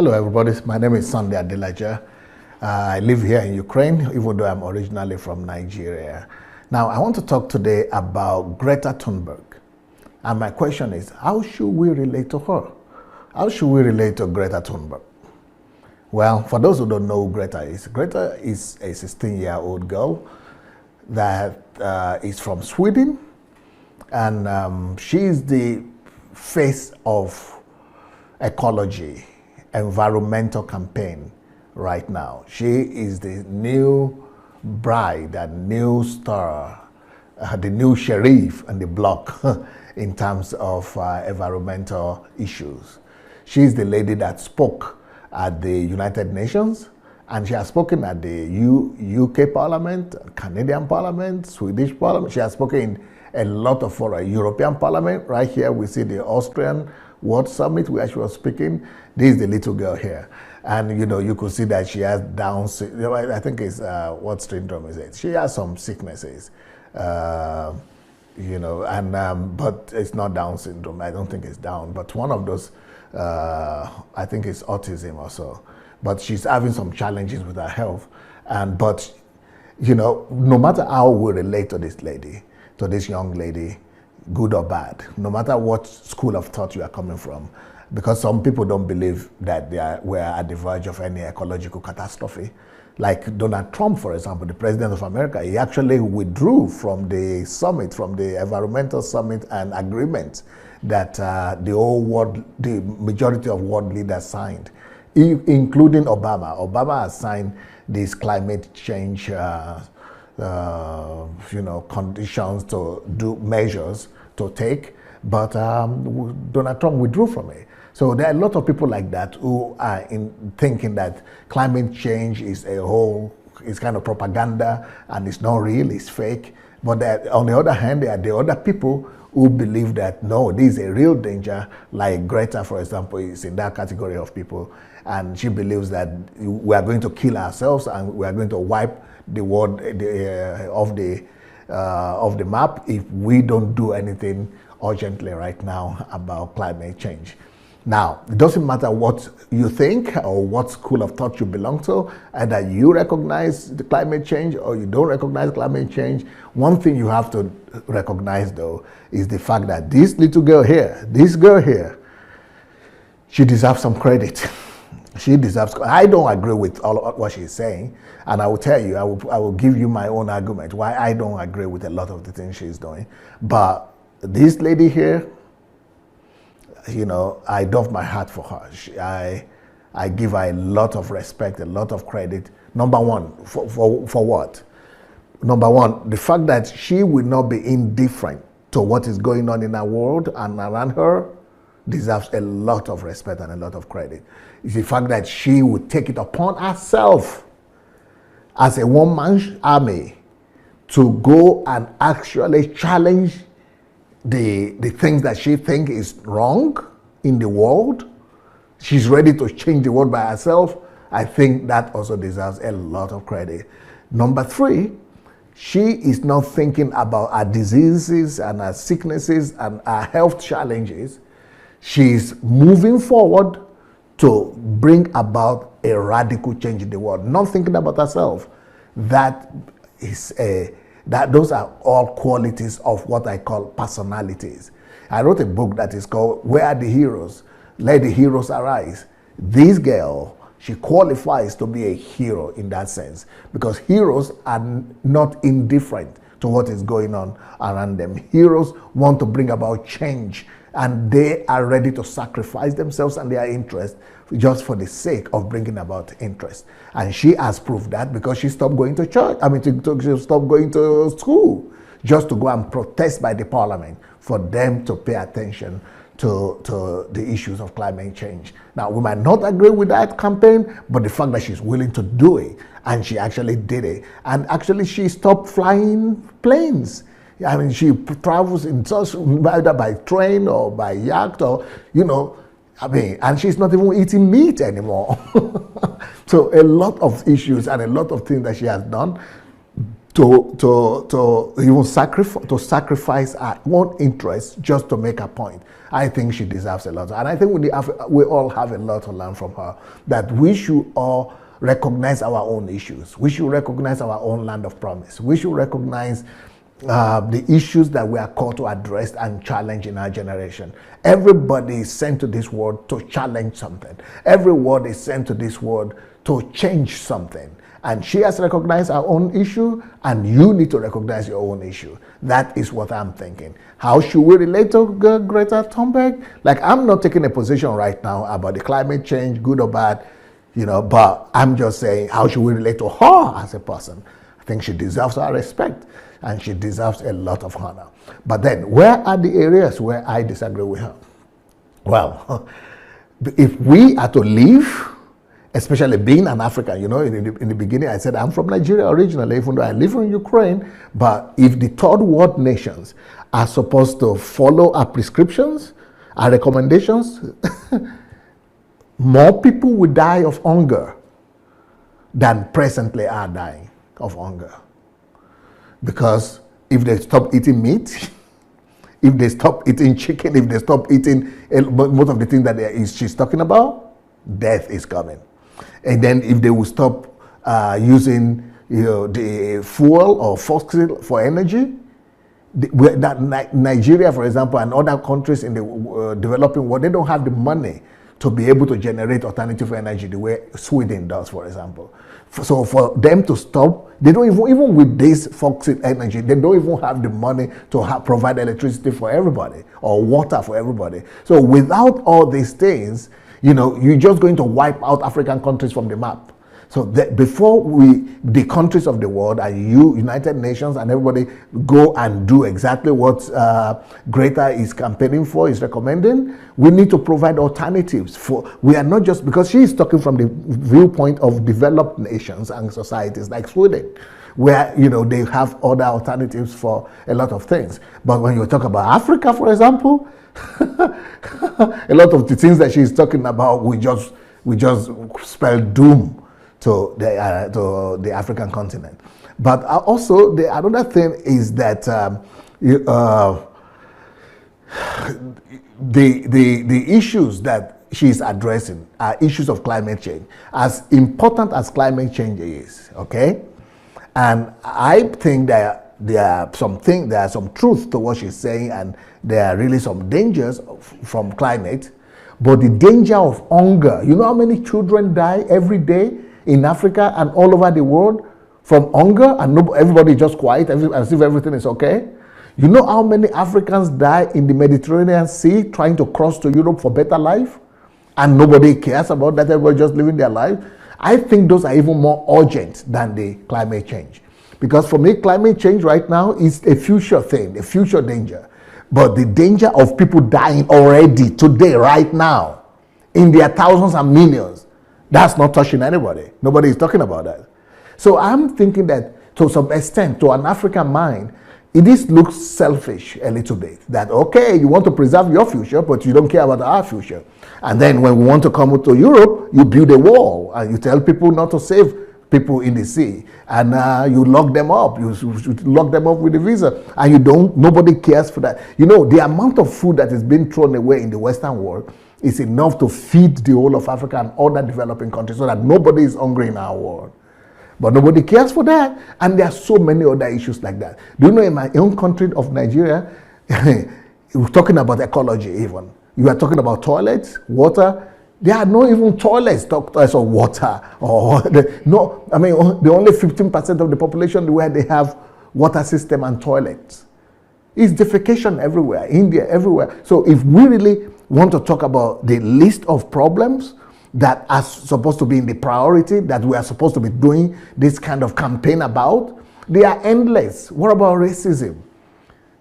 Hello, everybody. My name is Adelaja. I live here in Ukraine, even though I'm originally from Nigeria. Now, I want to talk today about Greta Thunberg. And my question is, how should we relate to her? How should we relate to Greta Thunberg? Well, for those who don't know who Greta is a 16-year-old girl that is from Sweden. And she's the face of ecology, environmental campaign right now. She is the new bride and new star, the new sheriff on the block in terms of environmental issues. She's the lady that spoke at the United Nations, and she has spoken at the UK Parliament, Canadian Parliament, Swedish Parliament. She has spoken in a lot of fora. European Parliament. Right here we see the Austrian World Summit where she was speaking. This is the little girl here. And you could see that she has Down syndrome. I think it's, what syndrome is it? She has some sicknesses, but it's not Down syndrome. I don't think it's Down, but one of those, I think it's autism or so. But she's having some challenges with her health. But no matter how we relate to this lady, to this young lady, good or bad, no matter what school of thought you are coming from, because some people don't believe that we're at the verge of any ecological catastrophe. Like Donald Trump, for example, the president of America, he actually withdrew from the summit, from the environmental summit and agreement that the whole world, the majority of world leaders signed, including Obama. Obama has signed these climate change conditions to do measures to take, but Donald Trump withdrew from it. So there are a lot of people like that who are thinking that climate change is kind of propaganda and it's not real, it's fake. But on the other hand, there are the other people who believe that no, this is a real danger, like Greta, for example, is in that category of people. And she believes that we are going to kill ourselves and we are going to wipe the world off the map if we don't do anything urgently right now about climate change. Now, it doesn't matter what you think or what school of thought you belong to, either you recognize the climate change or you don't recognize climate change. One thing you have to recognize, though, is the fact that this little girl here, she deserves some credit. She deserves. I don't agree with all of what she's saying, and I will tell you, I will give you my own argument why I don't agree with a lot of the things she's doing. But this lady here, I doff my hat for her. I give her a lot of respect, a lot of credit. Number one, for what? Number one, the fact that she will not be indifferent to what is going on in our world and around her deserves a lot of respect and a lot of credit. It's the fact that she would take it upon herself as a one-man army to go and actually challenge the things that she thinks is wrong in the world. She's ready to change the world by herself. I think that also deserves a lot of credit. Number three, she is not thinking about her diseases and her sicknesses and her health challenges. She's moving forward to bring about a radical change in the world, not thinking about herself. Those are all qualities of what I call personalities. I wrote a book that is called Where Are the Heroes? Let the Heroes Arise. This girl, she qualifies to be a hero in that sense, because heroes are not indifferent to what is going on around them. Heroes want to bring about change, and they are ready to sacrifice themselves and their interests just for the sake of bringing about interest. And she has proved that because she stopped going to church. She stopped going to school just to go and protest by the parliament for them to pay attention to the issues of climate change. Now, we might not agree with that campaign, but the fact that she's willing to do it, and she actually did it, and actually she stopped flying planes. She travels either by train or by yacht or, and she's not even eating meat anymore. So a lot of issues and a lot of things that she has done to even sacrifice our own interests just to make a point. I think she deserves a lot, and I think we all have a lot to learn from her. That we should all recognize our own issues. We should recognize our own land of promise. We should recognize the issues that we are called to address and challenge in our generation. Everybody is sent to this world to challenge something. Everyone is sent to this world to change something. And she has recognized her own issue, and you need to recognize your own issue. That is what I'm thinking. How should we relate to Greta Thunberg? Like, I'm not taking a position right now about the climate change, good or bad, but I'm just saying, how should we relate to her as a person? I think she deserves our respect, and she deserves a lot of honor. But then, where are the areas where I disagree with her? Well, if we are to live, especially being an African, in the beginning I said I'm from Nigeria originally, even though I live in Ukraine. But if the third world nations are supposed to follow our prescriptions, our recommendations, more people will die of hunger than presently are dying of hunger. Because if they stop eating meat, if they stop eating chicken, if they stop eating most of the things that she's talking about, death is coming. And then if they will stop using the fuel or fossil for energy, Nigeria, for example, and other countries in the developing world, they don't have the money to be able to generate alternative energy the way Sweden does, for example. So for them to stop, they don't even with this fossil energy, they don't even have the money to provide electricity for everybody or water for everybody. So without all these things, you're just going to wipe out African countries from the map. So before the countries of the world and United Nations and everybody go and do exactly what Greta is campaigning for, is recommending, we need to provide alternatives. We are not just, because she is talking from the viewpoint of developed nations and societies like Sweden, where they have other alternatives for a lot of things. But when you talk about Africa, for example, a lot of the things that she's talking about, we just spell doom to the African continent. But also, another thing is that the issues that she's addressing are issues of climate change, as important as climate change is. Okay, and I think that there are some truth to what she's saying, and there are really some dangers from climate. But the danger of hunger, you know how many children die every day in Africa and all over the world from hunger, and everybody just quiet as if everything is okay? You know how many Africans die in the Mediterranean Sea trying to cross to Europe for better life, and nobody cares about that? Everybody just living their life. I think those are even more urgent than the climate change. Because for me, climate change right now is a future thing, a future danger. But the danger of people dying already today, right now, in their thousands and millions, that's not touching anybody. Nobody is talking about that. So I'm thinking that to some extent, to an African mind, it looks selfish a little bit. That, okay, you want to preserve your future, but you don't care about our future. And then when we want to come to Europe, you build a wall and you tell people not to save people in the sea, and you lock them up. You lock them up with a visa, and nobody cares for that. The amount of food that is being thrown away in the Western world is enough to feed the whole of Africa and other developing countries, so that nobody is hungry in our world. But nobody cares for that, and there are so many other issues like that. Do you know, in my own country of Nigeria, we're talking about ecology even. You are talking about toilets, water. There are not even toilets or water. The only 15% of the population where they have water system and toilets. It's defecation everywhere, India, everywhere. So if we really want to talk about the list of problems that are supposed to be in the priority, that we are supposed to be doing this kind of campaign about, they are endless. What about racism?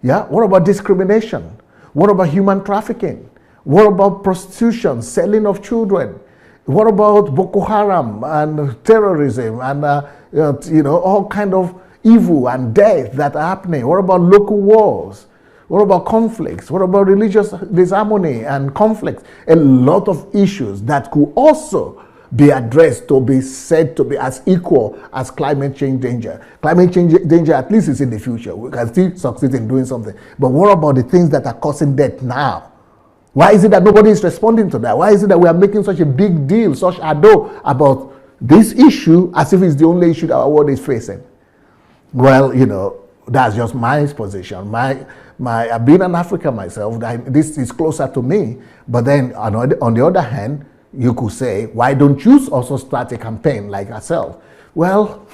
Yeah. What about discrimination? What about human trafficking? What about prostitution, selling of children? What about Boko Haram and terrorism and all kind of evil and death that are happening? What about local wars? What about conflicts? What about religious disharmony and conflicts? A lot of issues that could also be addressed, to be said to be as equal as climate change danger. Climate change danger, at least, is in the future. We can still succeed in doing something. But what about the things that are causing death now? Why is it that nobody is responding to that? Why is it that we are making such a big deal, such ado about this issue as if it's the only issue that our world is facing? Well, that's just my position. I've been an African myself. This is closer to me. But then, on the other hand, you could say, why don't you also start a campaign like herself? Well,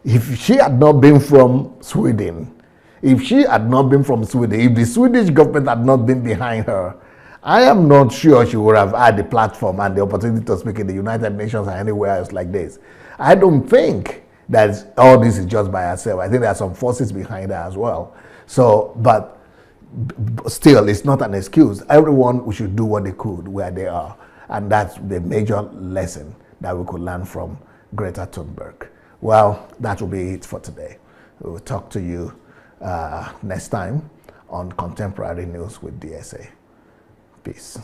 if she had not been from Sweden, if the Swedish government had not been behind her, I am not sure she would have had the platform and the opportunity to speak in the United Nations or anywhere else like this. I don't think that all this is just by herself. I think there are some forces behind her as well. So, but still, it's not an excuse. Everyone should do what they could where they are. And that's the major lesson that we could learn from Greta Thunberg. Well, that will be it for today. We'll talk to you next time on Contemporary News with DSA. Peace.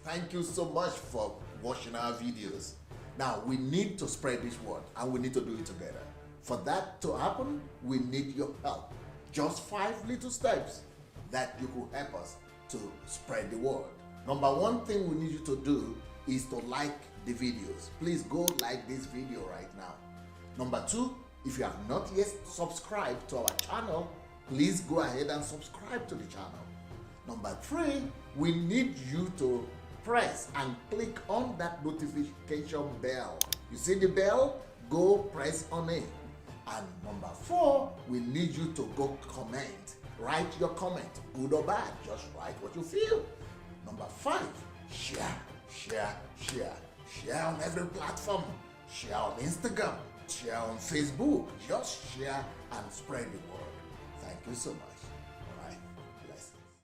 Thank you so much for watching our videos. Now, we need to spread this word, and we need to do it together. For that to happen, we need your help. Just 5 little steps that you could help us to spread the word. Number one thing we need you to do is to like the videos. Please go like this video right now. Number 2, if you have not yet subscribed to our channel, please go ahead and subscribe to the channel. Number 3, we need you to press and click on that notification bell. You see the bell? Go press on it. And number 4, we need you to go comment. Write your comment, good or bad. Just write what you feel. Number 5, share on every platform. Share on Instagram, share on Facebook. Just share and spread the word. Thank you so much.